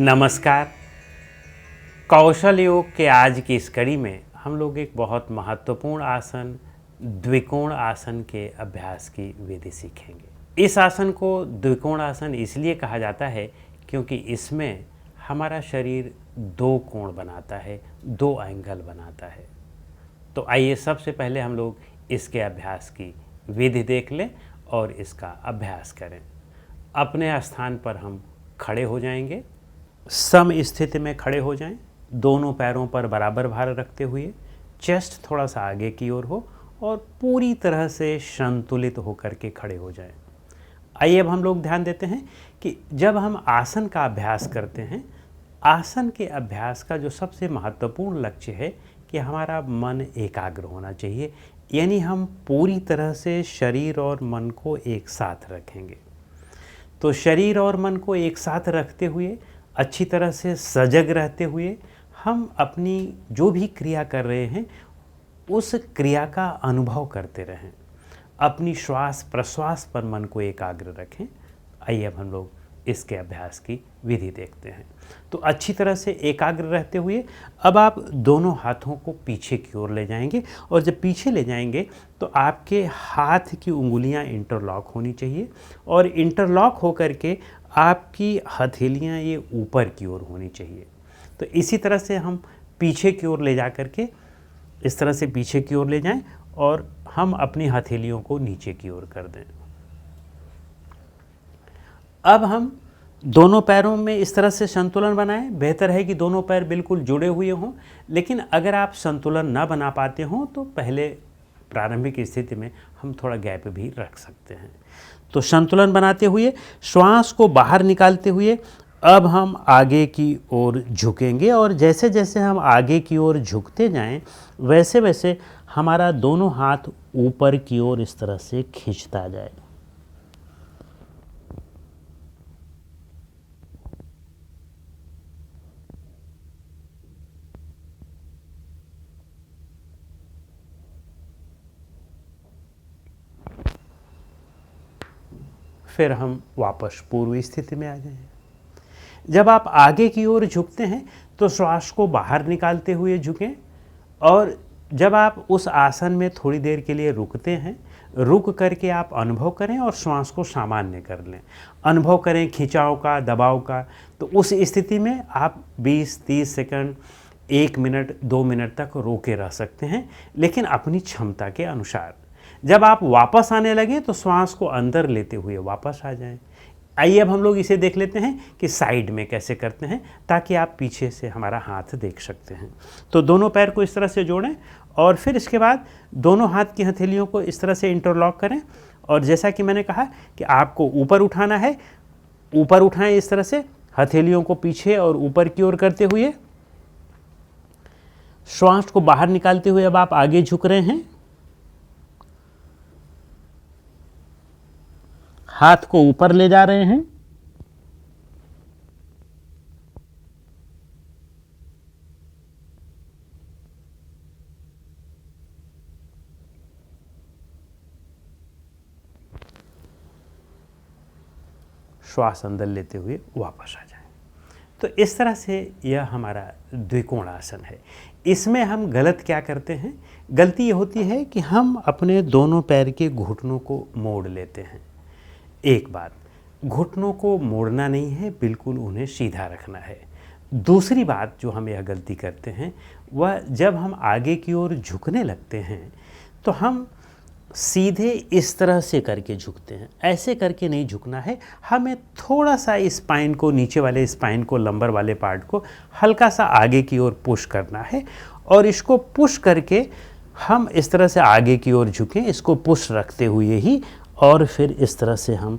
नमस्कार। कौशल योग के आज की इस कड़ी में हम लोग एक बहुत महत्वपूर्ण आसन द्विकोण आसन के अभ्यास की विधि सीखेंगे। इस आसन को द्विकोण आसन इसलिए कहा जाता है क्योंकि इसमें हमारा शरीर दो कोण बनाता है, दो एंगल बनाता है। तो आइए सबसे पहले हम लोग इसके अभ्यास की विधि देख लें और इसका अभ्यास करें। अपने स्थान पर हम खड़े हो जाएंगे, सम स्थिति में खड़े हो जाएं, दोनों पैरों पर बराबर भार रखते हुए, चेस्ट थोड़ा सा आगे की ओर हो और पूरी तरह से संतुलित होकर के खड़े हो जाएं। आइए अब हम लोग ध्यान देते हैं कि जब हम आसन का अभ्यास करते हैं, आसन के अभ्यास का जो सबसे महत्वपूर्ण लक्ष्य है कि हमारा मन एकाग्र होना चाहिए, यानी हम पूरी तरह से शरीर और मन को एक साथ रखेंगे। तो शरीर और मन को एक साथ रखते हुए, अच्छी तरह से सजग रहते हुए हम अपनी जो भी क्रिया कर रहे हैं उस क्रिया का अनुभव करते रहें। अपनी श्वास प्रश्वास पर मन को एकाग्र रखें। आइए अब हम लोग इसके अभ्यास की विधि देखते हैं। तो अच्छी तरह से एकाग्र रहते हुए अब आप दोनों हाथों को पीछे की ओर ले जाएंगे और जब पीछे ले जाएंगे तो आपके हाथ की उंगलियां इंटरलॉक होनी चाहिए और इंटरलॉक होकर के आपकी हथेलियां ये ऊपर की ओर होनी चाहिए। तो इसी तरह से हम पीछे की ओर ले जा कर के इस तरह से पीछे की ओर ले जाएं और हम अपनी हथेलियों को नीचे की ओर कर दें। अब हम दोनों पैरों में इस तरह से संतुलन बनाएं। बेहतर है कि दोनों पैर बिल्कुल जुड़े हुए हों, लेकिन अगर आप संतुलन ना बना पाते हों तो पहले प्रारंभिक स्थिति में हम थोड़ा गैप भी रख सकते हैं। तो संतुलन बनाते हुए श्वास को बाहर निकालते हुए अब हम आगे की ओर झुकेंगे और जैसे जैसे हम आगे की ओर झुकते जाएं वैसे वैसे हमारा दोनों हाथ ऊपर की ओर इस तरह से खींचता जाए। फिर हम वापस पूर्व स्थिति में आ जाएं। जब आप आगे की ओर झुकते हैं तो श्वास को बाहर निकालते हुए झुकें और जब आप उस आसन में थोड़ी देर के लिए रुकते हैं, रुक करके आप अनुभव करें और श्वास को सामान्य कर लें। अनुभव करें खिंचाव का, दबाव का। तो उस स्थिति में आप 20-30 सेकंड, 1 मिनट, 2 मिनट तक रोके रह सकते हैं, लेकिन अपनी क्षमता के अनुसार। जब आप वापस आने लगे तो श्वास को अंदर लेते हुए वापस आ जाएं। आइए अब हम लोग इसे देख लेते हैं कि साइड में कैसे करते हैं, ताकि आप पीछे से हमारा हाथ देख सकते हैं। तो दोनों पैर को इस तरह से जोड़ें और फिर इसके बाद दोनों हाथ की हथेलियों को इस तरह से इंटरलॉक करें और जैसा कि मैंने कहा कि आपको ऊपर उठाना है, ऊपर उठाएं इस तरह से हथेलियों को पीछे और ऊपर की ओर करते हुए। श्वास को बाहर निकालते हुए अब आप आगे झुक रहे हैं, हाथ को ऊपर ले जा रहे हैं, श्वास अंदर लेते हुए वापस आ जाएं। तो इस तरह से यह हमारा द्विकोण आसन है। इसमें हम गलत क्या करते हैं? गलती ये होती है कि हम अपने दोनों पैर के घुटनों को मोड़ लेते हैं। एक बात, घुटनों को मोड़ना नहीं है, बिल्कुल उन्हें सीधा रखना है। दूसरी बात जो हम यह गलती करते हैं वह जब हम आगे की ओर झुकने लगते हैं तो हम सीधे इस तरह से करके झुकते हैं। ऐसे करके नहीं झुकना है, हमें थोड़ा सा स्पाइन को, नीचे वाले स्पाइन को, लंबर वाले पार्ट को हल्का सा आगे की ओर पुश करना है और इसको पुश करके हम इस तरह से आगे की ओर झुकें, इसको पुश रखते हुए ही, और फिर इस तरह से हम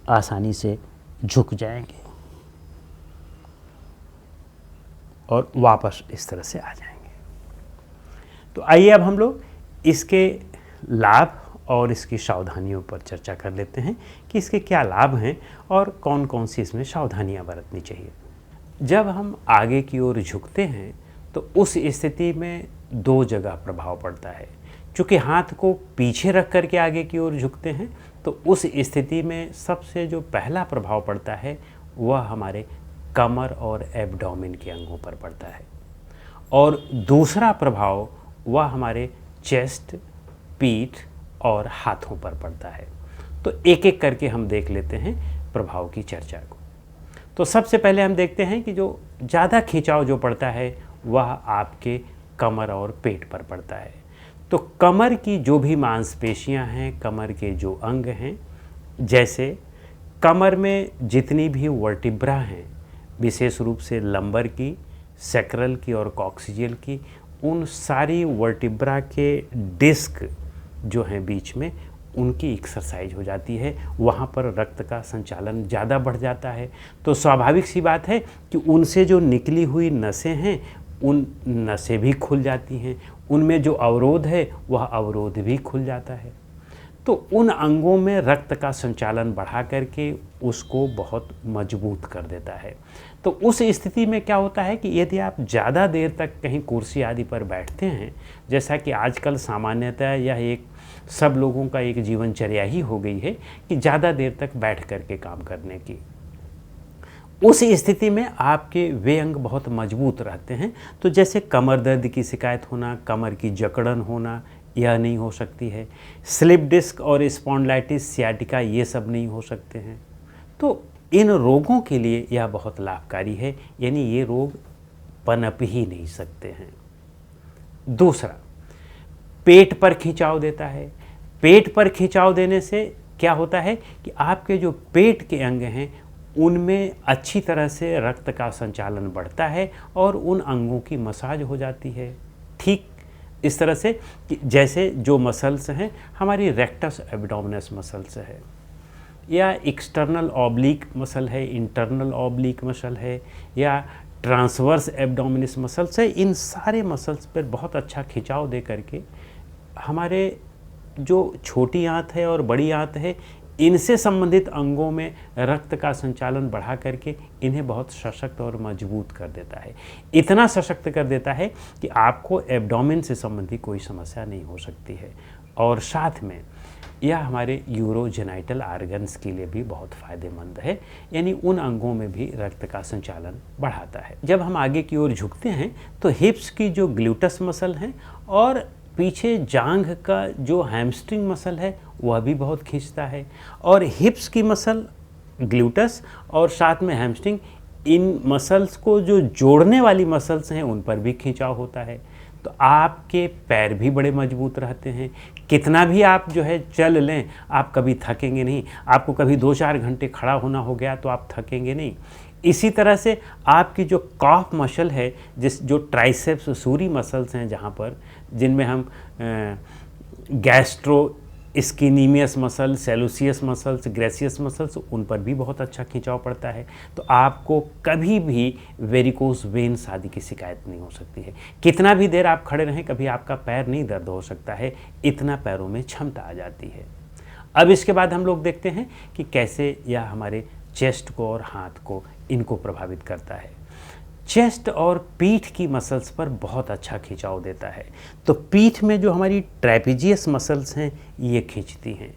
आसानी से झुक जाएंगे और वापस इस तरह से आ जाएंगे। तो आइए अब हम लोग इसके लाभ और इसकी सावधानियों पर चर्चा कर लेते हैं कि इसके क्या लाभ हैं और कौन कौन सी इसमें सावधानियां बरतनी चाहिए। जब हम आगे की ओर झुकते हैं तो उस स्थिति में दो जगह प्रभाव पड़ता है। चूँकि हाथ को पीछे रख कर के आगे की ओर झुकते हैं तो उस स्थिति में सबसे जो पहला प्रभाव पड़ता है वह हमारे कमर और एब्डोमेन के अंगों पर पड़ता है, और दूसरा प्रभाव वह हमारे चेस्ट, पीठ और हाथों पर पड़ता है। तो एक एक करके हम देख लेते हैं प्रभाव की चर्चा को। तो सबसे पहले हम देखते हैं कि जो ज़्यादा खिंचाव जो पड़ता है वह आपके कमर और पेट पर पड़ता है। तो कमर की जो भी मांसपेशियां हैं, कमर के जो अंग हैं, जैसे कमर में जितनी भी वर्टिब्रा हैं, विशेष रूप से लंबर की, सैक्रल की और कॉक्सिजियल की, उन सारी वर्टिब्रा के डिस्क जो हैं बीच में, उनकी एक्सरसाइज हो जाती है, वहाँ पर रक्त का संचालन ज़्यादा बढ़ जाता है। तो स्वाभाविक सी बात है कि उनसे जो निकली हुई नसें हैं, उन नसें भी खुल जाती हैं, उनमें जो अवरोध है वह अवरोध भी खुल जाता है। तो उन अंगों में रक्त का संचालन बढ़ा करके उसको बहुत मजबूत कर देता है। तो उस स्थिति में क्या होता है कि यदि आप ज़्यादा देर तक कहीं कुर्सी आदि पर बैठते हैं, जैसा कि आजकल सामान्यतः यह एक सब लोगों का एक जीवनचर्या ही हो गई है कि ज़्यादा देर तक बैठ करके काम करने की, उस स्थिति में आपके वे अंग बहुत मजबूत रहते हैं। तो जैसे कमर दर्द की शिकायत होना, कमर की जकड़न होना, यह नहीं हो सकती है। स्लिप डिस्क और स्पॉन्डिलाइटिस, सियाटिका, ये सब नहीं हो सकते हैं। तो इन रोगों के लिए यह बहुत लाभकारी है, यानी ये रोग पनप ही नहीं सकते हैं। दूसरा, पेट पर खिंचाव देता है। पेट पर खिंचाव देने से क्या होता है कि आपके जो पेट के अंग हैं उनमें अच्छी तरह से रक्त का संचालन बढ़ता है और उन अंगों की मसाज हो जाती है। ठीक इस तरह से कि जैसे जो मसल्स हैं, हमारी रेक्टस एब्डोमिनस मसल्स है, या एक्सटर्नल ऑब्लिक मसल है, इंटरनल ऑब्लिक मसल है, या ट्रांसवर्स एब्डोमिनस मसल्स है, इन सारे मसल्स पर बहुत अच्छा खिंचाव दे करके हमारे जो छोटी आंत है और बड़ी आंत है, इनसे संबंधित अंगों में रक्त का संचालन बढ़ा करके इन्हें बहुत सशक्त और मजबूत कर देता है। इतना सशक्त कर देता है कि आपको एब्डोमेन से संबंधित कोई समस्या नहीं हो सकती है। और साथ में यह हमारे यूरोजेनाइटल आर्गन्स के लिए भी बहुत फ़ायदेमंद है, यानी उन अंगों में भी रक्त का संचालन बढ़ाता है। जब हम आगे की ओर झुकते हैं तो हिप्स की जो ग्लूटस मसल हैं और पीछे जांघ का जो हैमस्ट्रिंग मसल है वह भी बहुत खींचता है, और हिप्स की मसल, ग्लूटस और साथ में हैमस्ट्रिंग, इन मसल्स को जो जोड़ने वाली मसल्स हैं उन पर भी खिंचाव होता है। तो आपके पैर भी बड़े मजबूत रहते हैं। कितना भी आप जो है चल लें, आप कभी थकेंगे नहीं। आपको कभी 2-4 घंटे खड़ा होना हो गया तो आप थकेंगे नहीं। इसी तरह से आपकी जो कॉफ मसल है, जो ट्राइसेप्स सूरी मसल्स हैं, जहाँ पर जिनमें हम gastrocnemius muscle, soleus muscles, gracilis muscles, उन पर भी बहुत अच्छा खिंचाव पड़ता है। तो आपको कभी भी वेरिकोस वेन्स आदि की शिकायत नहीं हो सकती है। कितना भी देर आप खड़े रहें, कभी आपका पैर नहीं दर्द हो सकता है, इतना पैरों में क्षमता आ जाती है। अब इसके बाद हम लोग देखते हैं कि कैसे यह हमारे चेस्ट को और हाथ को, इनको प्रभावित करता है। चेस्ट और पीठ की मसल्स पर बहुत अच्छा खिंचाव देता है। तो पीठ में जो हमारी ट्रेपेजियस मसल्स हैं ये खींचती हैं।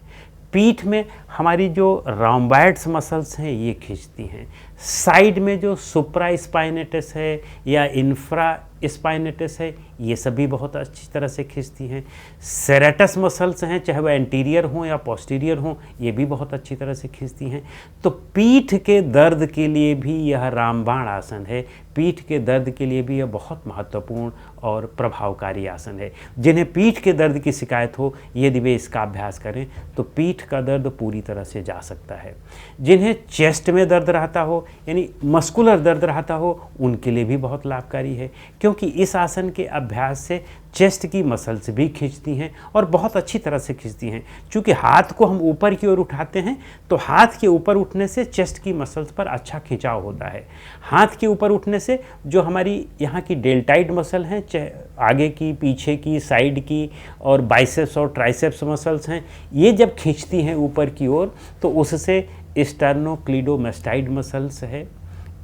पीठ में हमारी जो रोम्बॉइड्स मसल्स हैं ये खींचती हैं। साइड में जो सुप्रा स्पाइनेटस है या इंफ्रा स्पाइनेटस है, ये सभी बहुत अच्छी तरह से खींचती हैं। सेरेटस मसल्स हैं, चाहे वह एंटीरियर हों या पोस्टीरियर हों, ये भी बहुत अच्छी तरह से खींचती हैं। तो पीठ के दर्द के लिए भी यह रामबाण आसन है। पीठ के दर्द के लिए भी यह बहुत महत्वपूर्ण और प्रभावकारी आसन है। जिन्हें पीठ के दर्द की शिकायत हो, यदि वे इसका अभ्यास करें तो पीठ का दर्द पूरी तरह से जा सकता है। जिन्हें चेस्ट में दर्द रहता हो, यानी मस्कुलर दर्द रहता हो, उनके लिए भी बहुत लाभकारी है, क्योंकि इस आसन के अभ्यास से चेस्ट की मसल्स भी खींचती हैं और बहुत अच्छी तरह से खींचती हैं। चूँकि हाथ को हम ऊपर की ओर उठाते हैं तो हाथ के ऊपर उठने से चेस्ट की मसल्स पर अच्छा खिंचाव होता है। हाथ के ऊपर उठने से जो हमारी यहाँ की डेल्टाइड मसल हैं, चाहे आगे की, पीछे की, साइड की, और बाइसेप्स और ट्राइसेप्स मसल्स हैं, ये जब खींचती हैं ऊपर की ओर तो उससे स्टर्नोक्लीडोमेस्टाइड मसल्स है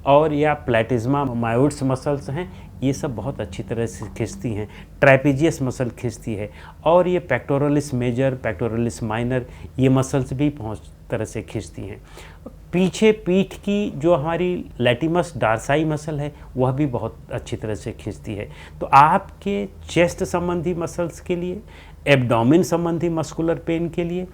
और या प्लेटिज्मा मायोइड्स मसल्स हैं, ये सब बहुत अच्छी तरह से खींचती हैं। ट्राइपेजियस मसल खींचती है, और ये पेक्टोरलिस मेजर, पेक्टोरलिस माइनर, ये मसल्स भी बहुत तरह से खींचती हैं। पीछे पीठ की जो हमारी लैटिमस डार्साई मसल है वह भी बहुत अच्छी तरह से खींचती है। तो आपके चेस्ट संबंधी मसल्स के लिए, एब्डोमेन संबंधी मस्कुलर पेन के लिए,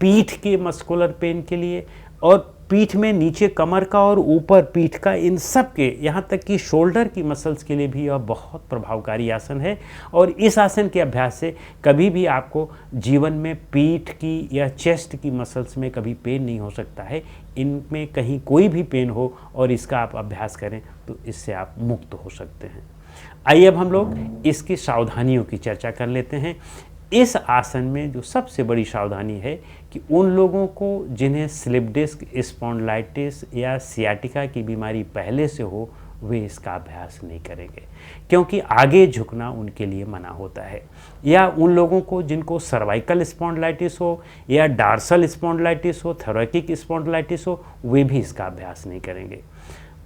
पीठ के मस्कुलर पेन के लिए और पीठ में नीचे कमर का और ऊपर पीठ का, इन सब के, यहाँ तक कि शोल्डर की मसल्स के लिए भी यह बहुत प्रभावकारी आसन है। और इस आसन के अभ्यास से कभी भी आपको जीवन में पीठ की या चेस्ट की मसल्स में कभी पेन नहीं हो सकता है। इनमें कहीं कोई भी पेन हो और इसका आप अभ्यास करें तो इससे आप मुक्त हो सकते हैं। आइए अब हम लोग इसकी सावधानियों की चर्चा कर लेते हैं। इस आसन में जो सबसे बड़ी सावधानी है कि उन लोगों को जिन्हें स्लिप डिस्क स्पॉन्डिलाइटिस या सियाटिका की बीमारी पहले से हो, वे इसका अभ्यास नहीं करेंगे, क्योंकि आगे झुकना उनके लिए मना होता है। या उन लोगों को जिनको सर्वाइकल स्पॉन्डिलाइटिस हो या डार्सल स्पॉन्डिलाइटिस हो, थोरैकिक स्पॉन्डिलाइटिस हो, वे भी इसका अभ्यास नहीं करेंगे।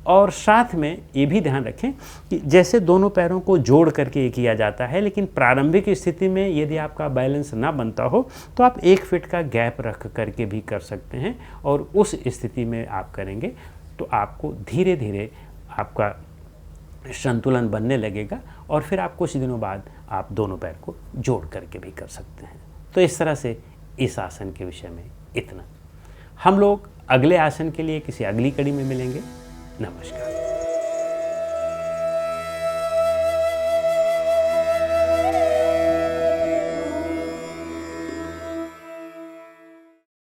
और साथ में ये भी ध्यान रखें कि जैसे दोनों पैरों को जोड़ करके ये किया जाता है, लेकिन प्रारंभिक स्थिति में यदि आपका बैलेंस ना बनता हो तो आप 1 फीट का गैप रख करके भी कर सकते हैं। और उस स्थिति में आप करेंगे तो आपको धीरे धीरे आपका संतुलन बनने लगेगा और फिर आप कुछ दिनों बाद आप दोनों पैर को जोड़ करके भी कर सकते हैं। तो इस तरह से इस आसन के विषय में इतना। हम लोग अगले आसन के लिए किसी अगली कड़ी में मिलेंगे। नमस्कार।